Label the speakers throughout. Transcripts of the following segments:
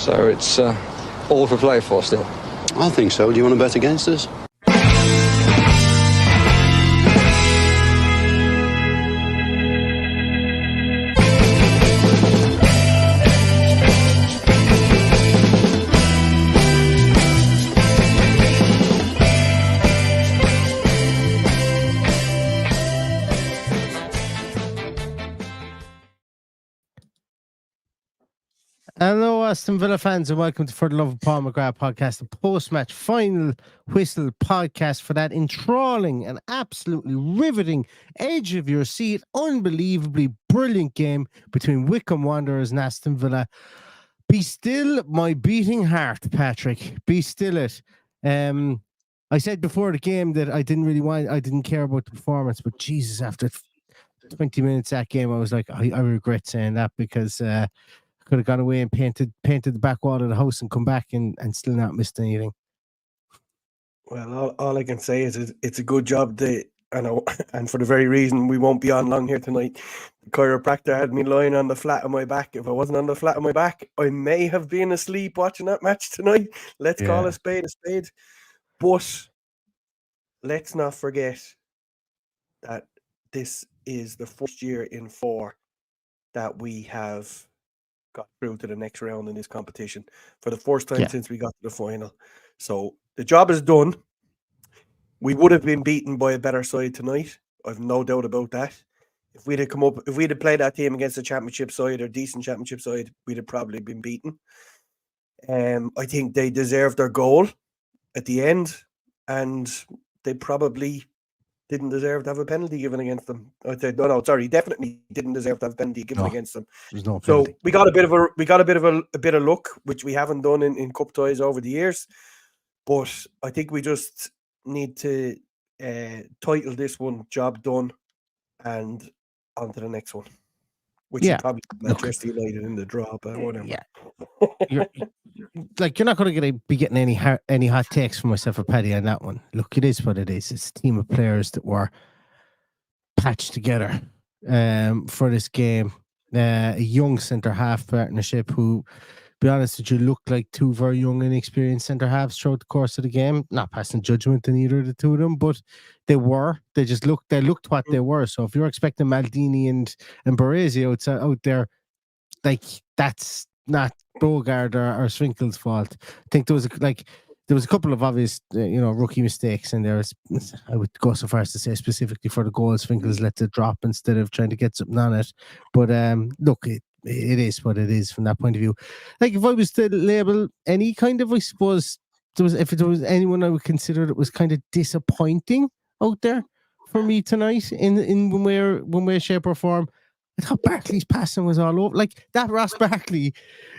Speaker 1: So it's all for play for still.
Speaker 2: I think so. Do you want to bet against us?
Speaker 3: Hello, Aston Villa fans, and welcome to For the Love of Paul McGrath podcast, the post-match final whistle podcast for that enthralling and absolutely riveting, edge of your seat, unbelievably brilliant game between Wycombe Wanderers and Aston Villa. Be still my beating heart, Patrick. Be still it. I said before the game that I didn't care about the performance, but Jesus, after 20 minutes that game, I was like, I regret saying that because could have gone away and painted the back wall of the house and come back and still not missed anything.
Speaker 4: Well, all I can say is it's a good job and for the very reason we won't be on long here tonight. The chiropractor had me lying on the flat of my back. If I wasn't on the flat of my back, I may have been asleep watching that match tonight. Let's call a spade a spade. But let's not forget that this is the first year in 4 that we have got through to the next round in this competition for the first time since we got to the final. So the job is done. We would have been beaten by a better side tonight. I've no doubt about that. If we'd have played that team against a championship side or decent championship side, we'd have probably been beaten. I think they deserved their goal at the end, and they probably didn't deserve to have a penalty given against them. I said, definitely didn't deserve to have a penalty given against them.
Speaker 3: There's no
Speaker 4: so
Speaker 3: penalty.
Speaker 4: we got a bit of luck, which we haven't done in cup ties over the years. But I think we just need to title this one "Job Done" and on to the next one, which is probably Manchester United in the draw, but whatever.
Speaker 3: Yeah, you're not going to be getting any hot takes from myself or Paddy on that one. Look, it is what it is. It's a team of players that were patched together for this game. A young centre half partnership who, to be honest with you, looked like two very young and inexperienced centre halves throughout the course of the game. Not passing judgment on either of the two of them, but they looked what they were. So if you're expecting Maldini and Baresi out there, like, that's not Bogard or Swinkle's fault. I think there was a couple of obvious rookie mistakes, and I would go so far as to say specifically for the goal, Swinkle's let it drop instead of trying to get something on it. But look, it is what it is from that point of view. Like, if I was to label any kind of, I suppose, if there was anyone I would consider that was kind of disappointing out there for me tonight in one way, shape or form, I thought Barkley's passing was all over. Like, that Ross Barkley,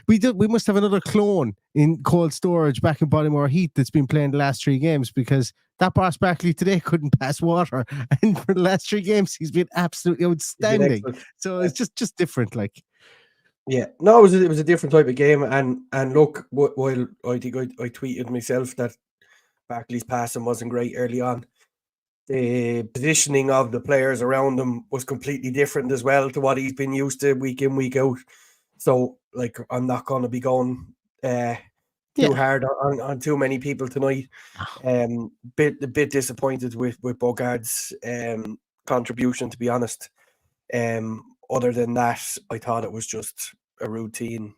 Speaker 3: we must have another clone in cold storage back in Bodymore Heath that's been playing the last 3 games, because that Ross Barkley today couldn't pass water, and for the last 3 games he's been absolutely outstanding. So it's just different, like.
Speaker 4: Yeah, no, it was a different type of game, and look, while I think I tweeted myself that Barkley's passing wasn't great early on, the positioning of the players around him was completely different as well to what he's been used to week in, week out. So, like, I'm not going to be going too hard on too many people tonight. A bit disappointed with Bogard's contribution, to be honest. Other than that, I thought it was just a routine,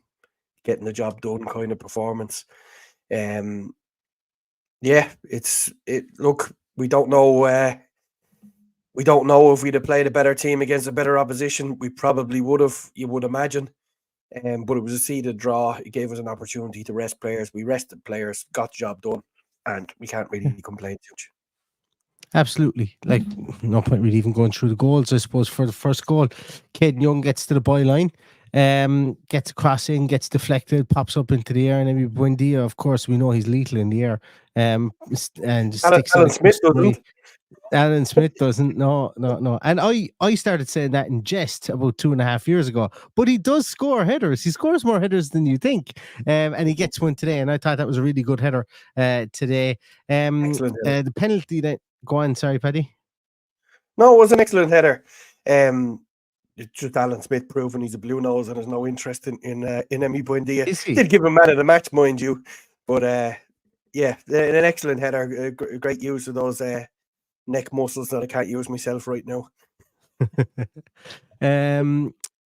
Speaker 4: getting the job done kind of performance. Look, we don't know. We don't know if we'd have played a better team against a better opposition. We probably would have, you would imagine. But it was a seeded draw. It gave us an opportunity to rest players. We rested players, got the job done, and we can't really complain too much.
Speaker 3: Absolutely. Like, no point really even going through the goals, I suppose. For the first goal, Caden Young gets to the byline, gets a cross in, gets deflected, pops up into the air, and then Buendia, of course, we know he's lethal in the air. And sticks
Speaker 4: Alan Smith doesn't.
Speaker 3: Alan Smith doesn't. No. And I started saying that in jest about 2.5 years ago. But he does score headers. He scores more headers than you think. And he gets one today. And I thought that was a really good header today.
Speaker 4: Excellent header.
Speaker 3: The penalty that... Go on, sorry, Paddy.
Speaker 4: No, it was an excellent header. it's just Alan Smith proving he's a blue nose and has no interest in Emi Buendia.
Speaker 3: Is he?
Speaker 4: Did give him man of the match, mind you, but yeah, an excellent header, great use of those neck muscles that I can't use myself right now.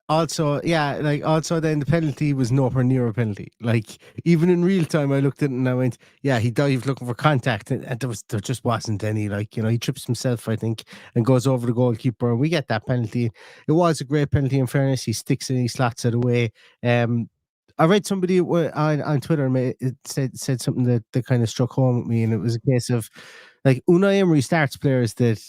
Speaker 3: Also, then the penalty was nowhere near a penalty. Like, even in real time, I looked at it and I went, yeah, he dived looking for contact, and there just wasn't any. Like, he trips himself, I think, and goes over the goalkeeper, and we get that penalty. It was a great penalty, in fairness. He sticks it and he slots it away. I read somebody on Twitter said something that kind of struck home with me, and it was a case of, like, Unai Emery starts players that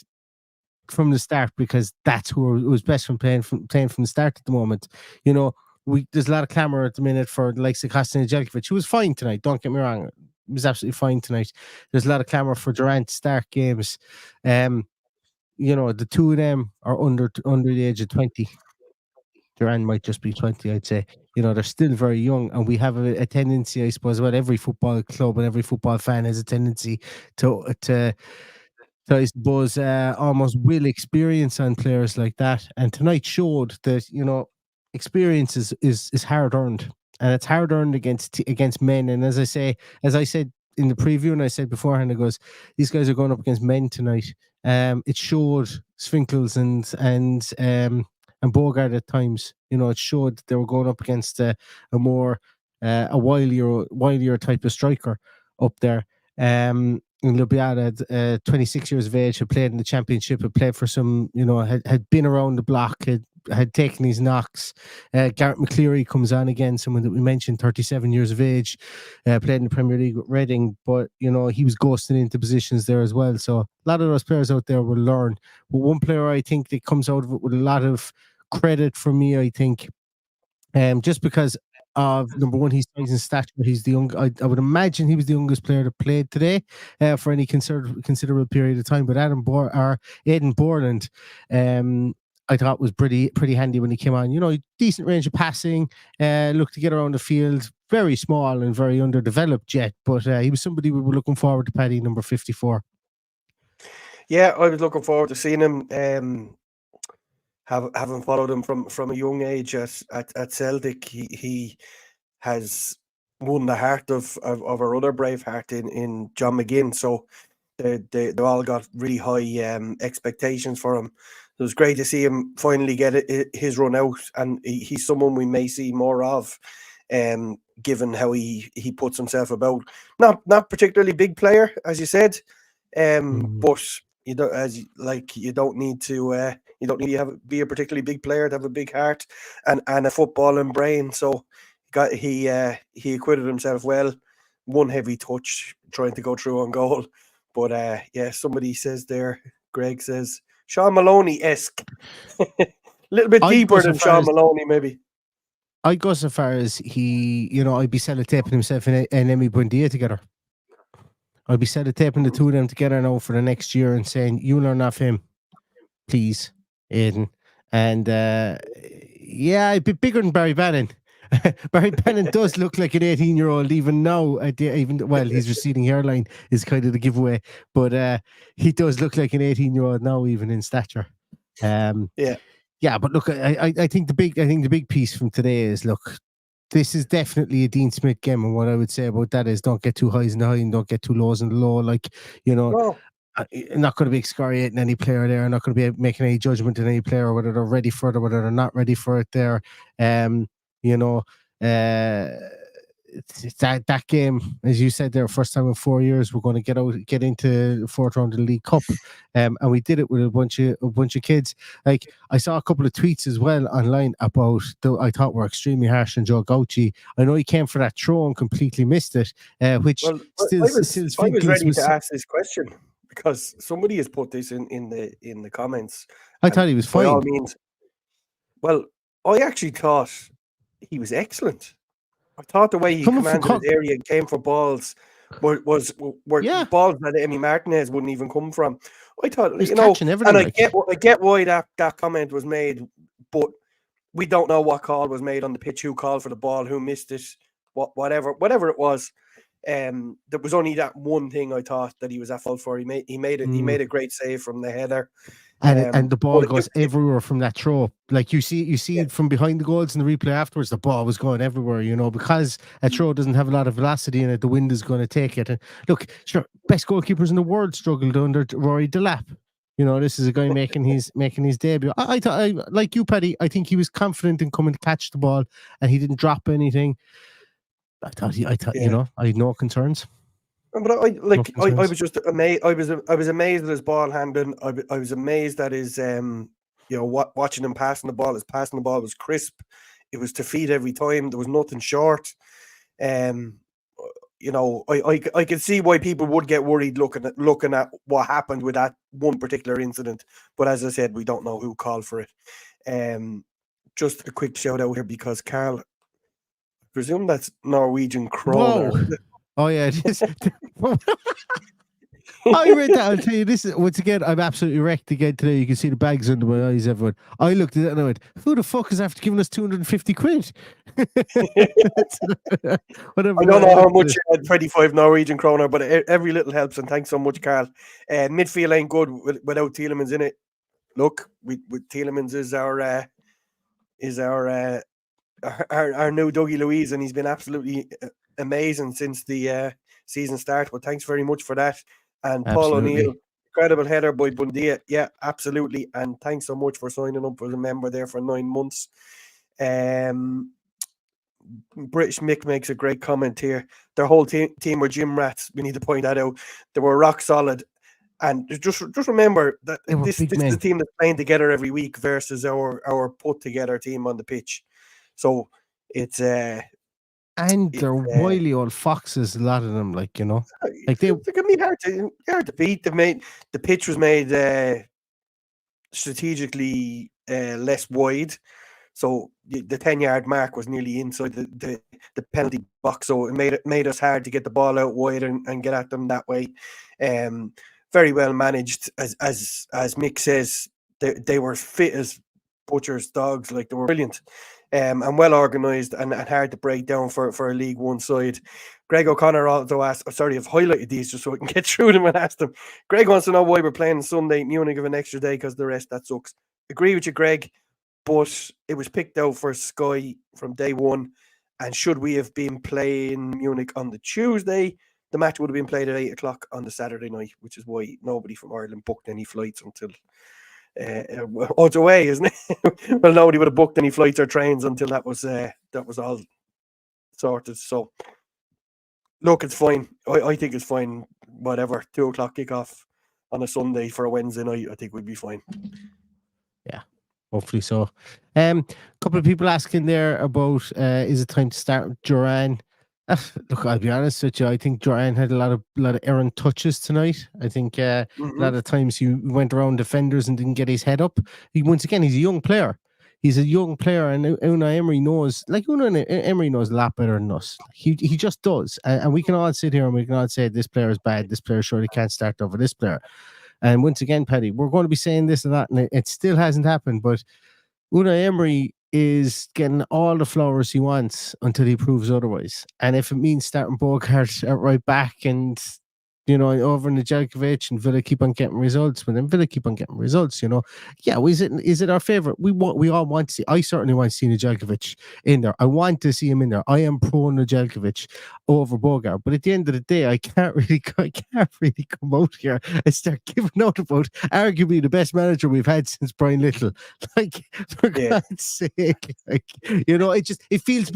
Speaker 3: from the start because that's who was best from playing from the start at the moment. There's a lot of clamour at the minute for the likes of Costa and Jelkovic, who was fine tonight. Don't get me wrong, he was absolutely fine tonight. There's a lot of clamour for Durant to start games. The two of them are under the age of 20. Durant might just be 20, I'd say. They're still very young, and we have a tendency, I suppose, about every football club and every football fan has a tendency to I suppose almost will experience on players like that. And tonight showed that experience is hard earned, and it's hard earned against men. And as I said in the preview, and I said beforehand, it goes, these guys are going up against men tonight. It showed Svinkels and Bogart at times. It showed that they were going up against a more a wilier type of striker up there. Lubiata, 26 years of age, had played in the championship, had played for some, had been around the block, had taken his knocks. Garrett McCleary comes on again, someone that we mentioned, 37 years of age, played in the Premier League with Reading, but, he was ghosting into positions there as well. So a lot of those players out there will learn. But one player I think that comes out of it with a lot of credit from me, I think, just because of, number one, his size and stature. He's the young. I would imagine he was the youngest player that played today for any considerable period of time. But Aidan Borland, I thought was pretty handy when he came on. Decent range of passing, looked to get around the field. Very small and very underdeveloped yet, but he was somebody we were looking forward to. Paddy, number 54.
Speaker 4: Yeah, I was looking forward to seeing him. Having followed him from a young age at Celtic, he has won the heart of our other brave heart in John McGinn. So they all got really high expectations for him. It was great to see him finally get his run out, and he's someone we may see more of, given how he puts himself about. Not particularly big player, as you said, but you don't need to be a particularly big player to have a big heart and a footballing brain. So he acquitted himself well. One heavy touch trying to go through on goal, but somebody says there, Greg says Sean Maloney-esque, a little bit deeper than Sean Maloney maybe.
Speaker 3: I'd go so far as I'd be sellotaping himself and Emi Buendia together. I'd be sellotaping the two of them together now for the next year and saying, you learn off him, please, Aidan. And I'd be bigger than Barry Bannon. Barry Bannon does look like an 18-year-old even now. His receding hairline is kind of the giveaway, but he does look like an 18-year-old now, even in stature. But look, I think the big piece from today is, look, this is definitely a Dean Smith game, and what I would say about that is don't get too highs in the high and don't get too lows in the low. I'm not going to be excoriating any player there. I'm not going to be making any judgment on any player, whether they're ready for it or whether they're not ready for it there. That game, as you said there, first time in 4 years, we're going to get into the fourth round of the League Cup, and we did it with a bunch of kids. Like, I saw a couple of tweets as well online about I thought were extremely harsh on Joe Gauci. I know he came for that throw and completely missed it, I was
Speaker 4: ready to ask this question because somebody has put this in the comments.
Speaker 3: I thought he was fine.
Speaker 4: By all means, well, I actually thought he was excellent. I thought the way he commanded his area and came for balls were balls that Emi Martinez wouldn't even come from. I thought, and I get why that comment was made, but we don't know what call was made on the pitch, who called for the ball, who missed it, whatever it was. There was only that one thing I thought that he was at fault for. He made a great save from the header.
Speaker 3: And the ball
Speaker 4: but
Speaker 3: goes everywhere from that throw. Like you see
Speaker 4: Yeah.
Speaker 3: it from behind the goals in the replay afterwards. The ball was going everywhere, because a throw doesn't have a lot of velocity in it. The wind is going to take it. And look, sure, best goalkeepers in the world struggled under Rory Delap. This is a guy making his debut. I thought, like you, Paddy, I think he was confident in coming to catch the ball, and he didn't drop anything. I thought,
Speaker 4: Yeah.
Speaker 3: I had no concerns.
Speaker 4: But I
Speaker 3: concerns.
Speaker 4: was just amazed. I was amazed at his ball handling. I was amazed at his watching him passing the ball. His passing the ball was crisp. It was to feet every time. There was nothing short. I can see why people would get worried looking at what happened with that one particular incident. But as I said, we don't know who called for it. Just a quick shout out here because Carl, I presume that's Norwegian kroner.
Speaker 3: Whoa. Oh yeah, it is. I read that. I'll tell you this. Once again, I'm absolutely wrecked again today. You can see the bags under my eyes, everyone. I looked at it and I went, who the fuck is after giving us 250 quid? Whatever.
Speaker 4: I don't know how much 25 Norwegian kroner, but every little helps, and thanks so much, Carl. Midfield ain't good without Tielemans in it. Look, with Tielemans is our new Dougie Louise, and he's been absolutely amazing since the season start. But thanks very much for that. And Paul O'Neill, incredible header by Bundia. Yeah, absolutely. And thanks so much for signing up as a member there for 9 months. British Mick makes a great comment here. Their whole team were gym rats. We need to point that out. They were rock solid. And just remember that this is a team that's playing together every week versus our put together team on the pitch. So it's
Speaker 3: and they're wily old foxes, a lot of them, like they're
Speaker 4: gonna be hard to beat. The pitch was made strategically less wide, so the 10-yard mark was nearly inside the penalty box, so it made us hard to get the ball out wide and get at them that way. Very well managed, as Mick says. They were fit as butcher's dogs, like they were brilliant. And well organised and hard to break down for a League One side. Greg O'Connor also asked, I've highlighted these just so I can get through them and ask them. Greg wants to know why we're playing Sunday, Munich of an extra day because the rest, that sucks. Agree with you, Greg, but it was picked out for Sky from day one. And should we have been playing Munich on the Tuesday, the match would have been played at 8 o'clock on the Saturday night, which is why nobody from Ireland booked any flights until... it's away, isn't it? Well, nobody would have booked any flights or trains until that was all sorted. So, look, it's fine. I think it's fine. Whatever, 2 o'clock kickoff on a Sunday for a Wednesday night, I think we'd be fine.
Speaker 3: Yeah, hopefully so. Couple of people asking there about is it time to start with Duran? Look, I'll be honest with you. I think Duran had a lot of errant touches tonight. I think a lot of times he went around defenders and didn't get his head up. Once again, he's a young player. He's a young player, and Unai Emery knows. Like Unai Emery knows a lot better than us. He just does. And we can all sit here and we can all say this player is bad. This player surely can't start over this player. And once again, Paddy, we're going to be saying this and that, and it still hasn't happened. But Unai Emery is getting all the flowers he wants until he proves otherwise. And if it means starting Bogart at right back and, over Nedeljkovic and Villa keep on getting results, but then Villa keep on getting results, Yeah, is it our favourite? We all want to see. I certainly want to see Nedeljkovic in there. I want to see him in there. I am pro Nedeljkovic over Bogart. But at the end of the day, I can't really come out here and start giving out about arguably the best manager we've had since Brian Little. Like, for God's sake, it feels a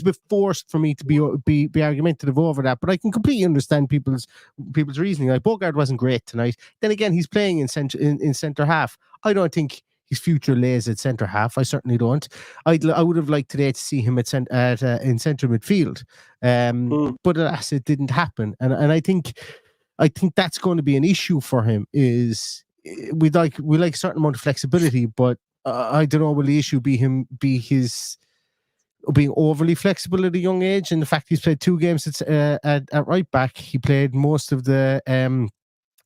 Speaker 3: bit forced for me to be argumentative over that. But I can completely understand people's reasoning. Like, Bogart wasn't great tonight. Then again, he's playing in centre half. I don't think his future lays at centre half. I certainly don't. I would have liked today to see him in centre midfield. But alas, it didn't happen. And I think that's going to be an issue for him. Is we like a certain amount of flexibility, but I don't know, will the issue be his being overly flexible at a young age, and the fact he's played 2 games at right back. He played most of the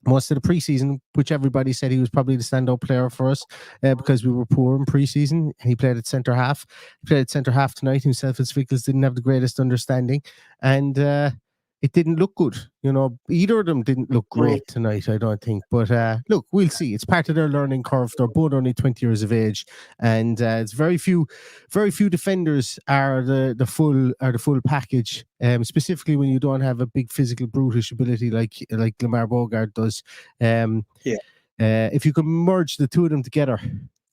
Speaker 3: preseason, which everybody said he was probably the standout player for us because we were poor in preseason. He played at centre half. He played at centre half tonight himself. As Vickers didn't have the greatest understanding, and it didn't look good. Either of them didn't look great tonight, I don't think. But look, we'll see. It's part of their learning curve. They're both only 20 years of age, and it's very few defenders are the full package. Specifically when you don't have a big physical brutish ability like Lamar Bogart does. If you could merge the two of them together,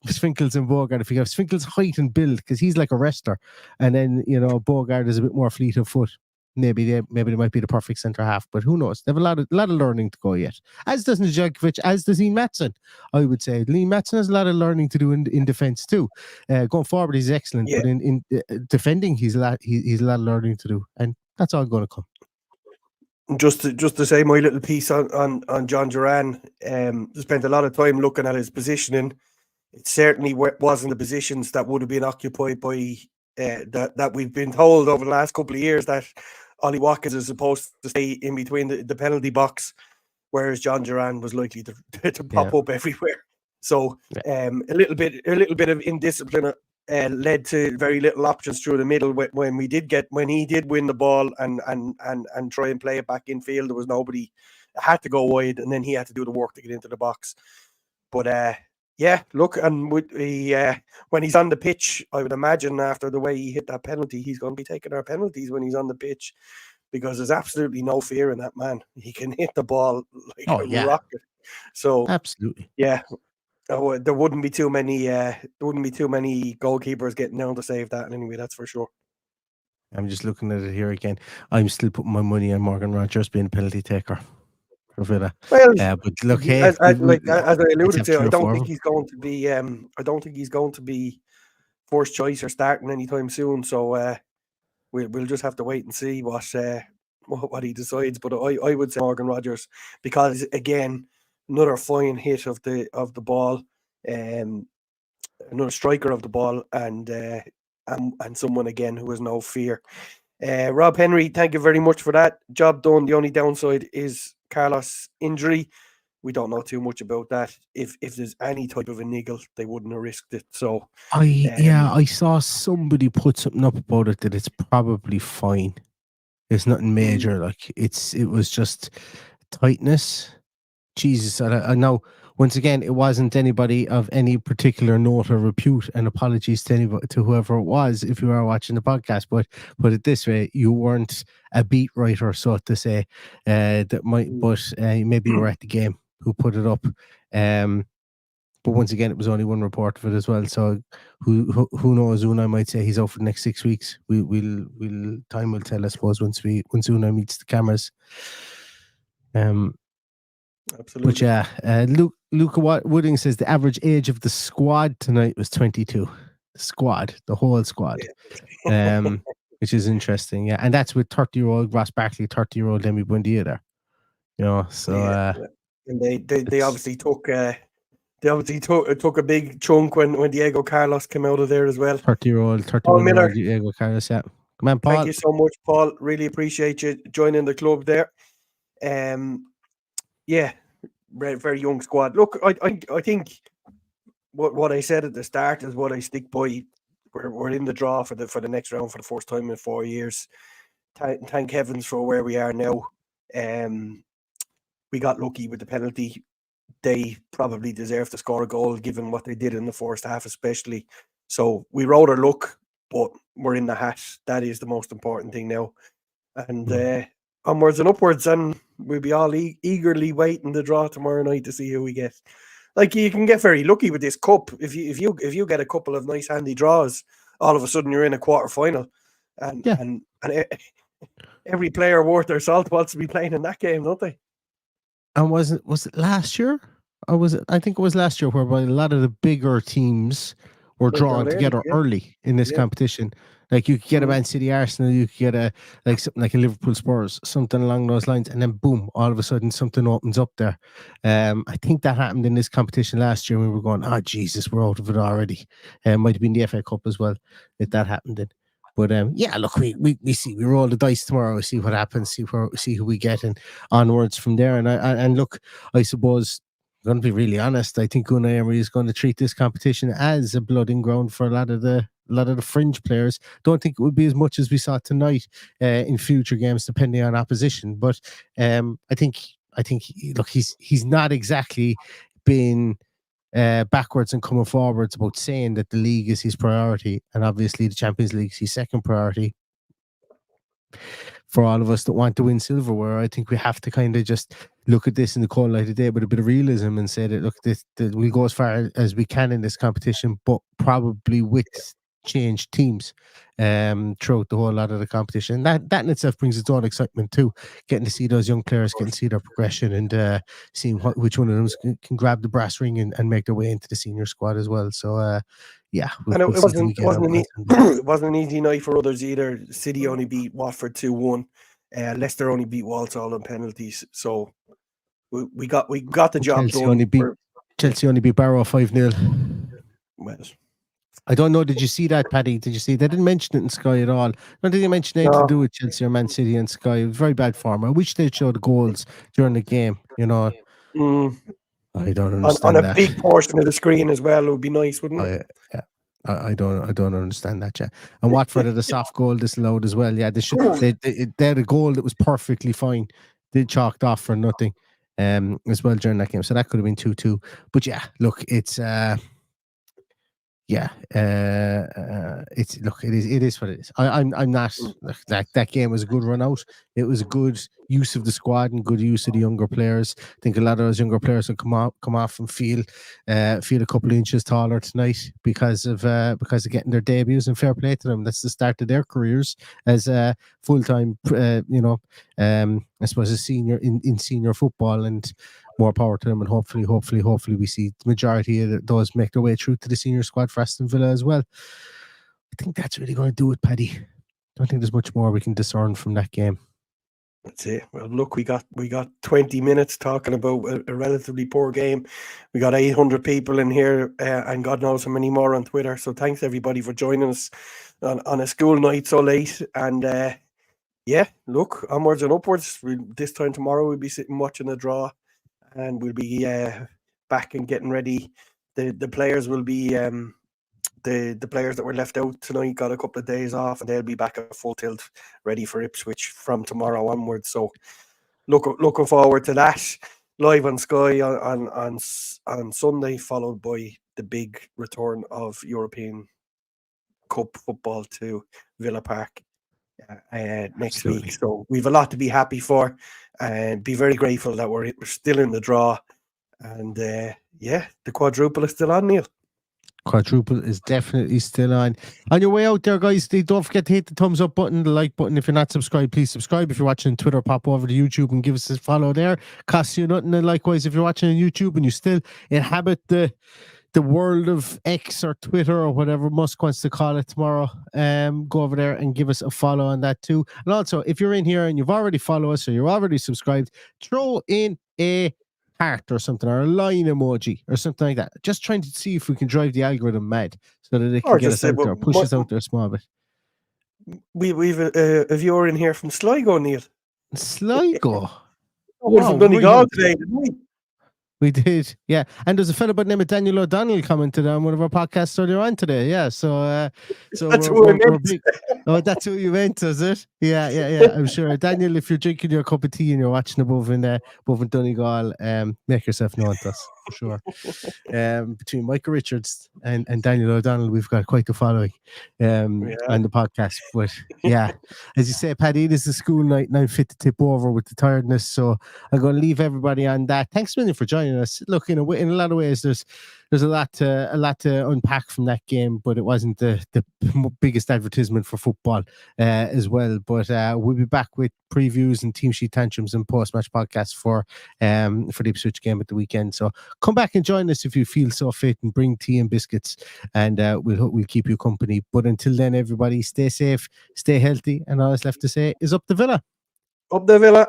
Speaker 3: Svinkels and Bogart, if you have Svinkels' height and build, because he's like a wrestler, and then Bogart is a bit more fleet of foot. Maybe they might be the perfect centre half, but who knows? They have a lot of learning to go yet. As does Nedeljkovic, as does Ian Maatsen. I would say Ian Maatsen has a lot of learning to do in defence too. Going forward, he's excellent, but in defending, he's a lot of learning to do, and that's all going to come.
Speaker 4: Just to say my little piece on John Duran, spent a lot of time looking at his positioning. It certainly wasn't the positions that would have been occupied by that we've been told over the last couple of years that Ollie Watkins is supposed to stay in between the penalty box, whereas John Duran was likely to pop up everywhere. So a little bit of indiscipline led to very little options through the middle. When he did win the ball and try and play it back in field, there was nobody. It had to go wide, and then he had to do the work to get into the box. But look, and when he's on the pitch, I would imagine after the way he hit that penalty, he's going to be taking our penalties when he's on the pitch, because there's absolutely no fear in that man. He can hit the ball like a rocket. So
Speaker 3: absolutely,
Speaker 4: there wouldn't be too many goalkeepers getting down to save that anyway. That's for sure.
Speaker 3: I'm just looking at it here again. I'm still putting my money on Morgan Rogers being a penalty taker. Well, but look, hey,
Speaker 4: as I alluded to, I don't think he's going to be first choice or starting anytime soon. So we'll just have to wait and see what he decides. But I would say Morgan Rogers, because again, another fine hit of the ball, another striker of the ball, and someone again who has no fear. Rob Henry, thank you very much for that. Job done. The only downside is Carlos' injury. We don't know too much about that. If there's any type of a niggle, they wouldn't have risked it. So
Speaker 3: I saw somebody put something up about it that it's probably fine. It's nothing major. Like it was just tightness. Jesus, I know. Once again, it wasn't anybody of any particular note or repute, and apologies to whoever it was if you are watching the podcast. But put it this way, you weren't a beat writer, so to say, but maybe you were at the game who put it up. But once again, it was only one report of it as well. So who knows? Unai might say he's out for the next 6 weeks. Time will tell, I suppose, once Unai meets the cameras.
Speaker 4: Absolutely.
Speaker 3: But Luca Wooding says the average age of the squad tonight was 22. The whole squad, which is interesting. Yeah, and that's with 30-year-old Ross Barkley, 30-year-old Demi Buendia there.
Speaker 4: And they obviously took a big chunk when Diego Carlos came out of there as well.
Speaker 3: 31-year-old Diego Carlos. Yeah, come on, Paul.
Speaker 4: Thank you so much, Paul. Really appreciate you joining the club there. Very, very young squad. Look, I think what I said at the start is what I stick by. We're in the draw for the next round for the first time in 4 years. Thank heavens for where we are now. We got lucky with the penalty. They probably deserve to score a goal given what they did in the first half, especially. So we rode our luck, but we're in the hat. That is the most important thing now. And onwards and upwards, and we'll be all eagerly waiting the draw tomorrow night to see who we get. Like, you can get very lucky with this cup. If you get a couple of nice handy draws, all of a sudden you're in a quarter final, and every player worth their salt wants to be playing in that game, don't they?
Speaker 3: And was it last year? Or was it? I think it was last year, whereby a lot of the bigger teams were drawn together early in this competition. Like, you could get a Man City Arsenal, you could get something like a Liverpool Spurs, something along those lines, and then boom, all of a sudden something opens up there. I think that happened in this competition last year. We were going, Jesus, we're out of it already. Might have been the FA Cup as well that happened in. But look, we see, we roll the dice tomorrow, see what happens, see who we get, and onwards from there. And look, I suppose, I'm going to be really honest, I think Unai Emery is going to treat this competition as a blooding ground for a lot of the a lot of the fringe players. Don't think it would be as much as we saw tonight in future games, depending on opposition. But I think look, he's not exactly been backwards and coming forwards about saying that the league is his priority, and obviously the Champions League is his second priority. For all of us that want to win silverware, I think we have to kind of just look at this in the cold light of day with a bit of realism and say that, look, we'll go as far as we can in this competition, but probably with changed teams throughout the whole lot of the competition. That in itself brings its own excitement too, getting to see those young players, getting to see their progression, and seeing which one of them can grab the brass ring and make their way into the senior squad as well. So yeah,
Speaker 4: it wasn't an easy night for others either. City only beat Watford 2-1. Leicester only beat Walsall on penalties. So we got the job done.
Speaker 3: Chelsea only beat Barrow 5-0.
Speaker 4: Well,
Speaker 3: I don't know. Did you see that, Paddy? Did you see? They didn't mention it in Sky at all. I don't think they mentioned anything to do with Chelsea or Man City and Sky. It was very bad form. I wish they'd show the goals during the game. You know, I don't understand
Speaker 4: on a big portion of the screen as well. It would be nice, wouldn't it?
Speaker 3: Yeah. I don't understand that. Yeah, and Watford had a soft goal disallowed as well. Yeah, they had a goal that was perfectly fine. They chalked off for nothing, as well during that game. So that could have been 2-2. But yeah, look, it's it is what it is. I'm not that game was a good run out. It was a good use of the squad and good use of the younger players. I think a lot of those younger players will come off and feel a couple of inches taller tonight because of getting their debuts, and fair play to them. That's the start of their careers as full-time I suppose a senior in senior football, and more power to them, and hopefully we see the majority of those make their way through to the senior squad for Aston Villa as well. I think that's really going to do it, Paddy. I don't think there's much more we can discern from that game.
Speaker 4: That's it. Well, look, we got 20 minutes talking about a relatively poor game. We got 800 people in here, and God knows how many more on Twitter. So thanks everybody for joining us on a school night so late. And look, onwards and upwards. This time tomorrow we'll be sitting watching a draw. And we'll be back and getting ready. The players will be the players that were left out tonight got a couple of days off, and they'll be back at full tilt, ready for Ipswich from tomorrow onwards. So looking forward to that. Live on Sky on Sunday, followed by the big return of European Cup football to Villa Park next week. So we've a lot to be happy for, and be very grateful that we're still in the draw. And the quadruple is still on, Neil.
Speaker 3: Quadruple is definitely still on. On your way out there, guys, don't forget to hit the thumbs up button, the like button. If you're not subscribed, please subscribe. If you're watching Twitter, pop over to YouTube and give us a follow there. Costs you nothing. And likewise, if you're watching on YouTube and you still inhabit the world of X or Twitter or whatever Musk wants to call it tomorrow, go over there and give us a follow on that too. And also, if you're in here and you've already followed us or you're already subscribed, throw in a heart or something, or a line emoji or something like that. Just trying to see if we can drive the algorithm mad so that it can get us out there, push us out there a small bit.
Speaker 4: We've a viewer in here from Sligo, Neil.
Speaker 3: Sligo?
Speaker 4: From Donegal today, didn't we?
Speaker 3: We did, yeah. And there's a fellow by the name of Daniel O'Donnell commented on one of our podcasts earlier on today. Yeah, so
Speaker 4: that's who I meant.
Speaker 3: Oh, that's who you meant, is it? Yeah. I'm sure, Daniel. If you're drinking your cup of tea and you're watching above in Donegal, make yourself known to us for sure. Between Michael Richards and Daniel O'Donnell, we've got quite the following on the podcast. But yeah, as you say, Paddy, it is a school night, and I'm fit to tip over with the tiredness. So I'm going to leave everybody on that. Thanks a million for joining us. Look, in a lot of ways, there's a lot to unpack from that game, but it wasn't the biggest advertisement for football as well. But we'll be back with previews and team sheet tantrums and post-match podcasts for the Ipswich game at the weekend. So come back and join us if you feel so fit, and bring tea and biscuits, and we'll keep you company. But until then, everybody, stay safe, stay healthy, and all that's left to say is up the Villa.
Speaker 4: Up the Villa.